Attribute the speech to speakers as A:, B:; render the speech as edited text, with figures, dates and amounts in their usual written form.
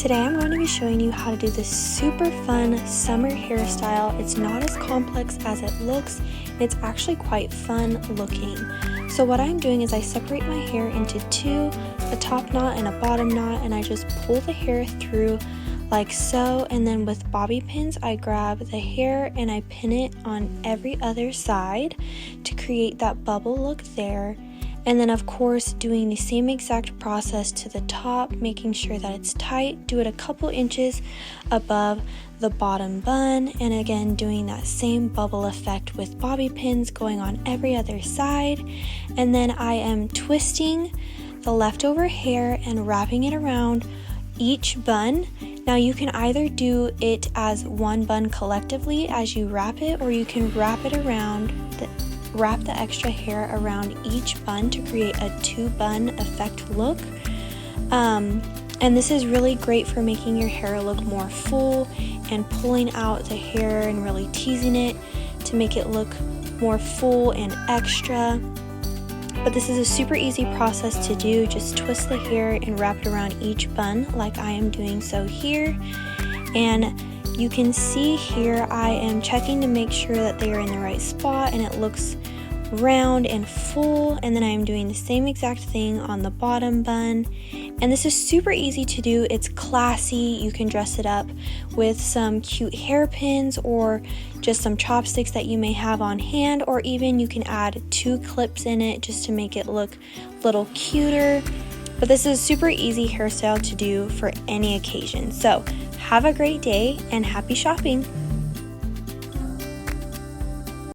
A: Today I'm going to be showing you how to do this super fun summer hairstyle. It's not as complex as it looks. It's actually quite fun looking. So what I'm doing is I separate my hair into two, a top knot and a bottom knot, and I just pull the hair through like so, and then with bobby pins I grab the hair and I pin it on every other side to create that bubble look there. And then of course doing the same exact process to the top, making sure that it's tight. Do it a couple inches above the bottom bun, and again doing that same bubble effect with bobby pins going on every other side. And then I am twisting the leftover hair and wrapping it around each bun. Now you can either do it as one bun collectively as you wrap it, or you can wrap the extra hair around each bun to create a two bun effect look. And this is really great for making your hair look more full and pulling out the hair and really teasing it to make it look more full and extra. But this is a super easy process to do. Just twist the hair and wrap it around each bun like I am doing so here. And you can see here I am checking to make sure that they are in the right spot and it looks round and full. And then I am doing the same exact thing on the bottom bun. And this is super easy to do. It's classy. You can dress it up with some cute hairpins or just some chopsticks that you may have on hand, or even you can add two clips in it just to make it look a little cuter. But this is a super easy hairstyle to do for any occasion. So have a great day and happy shopping.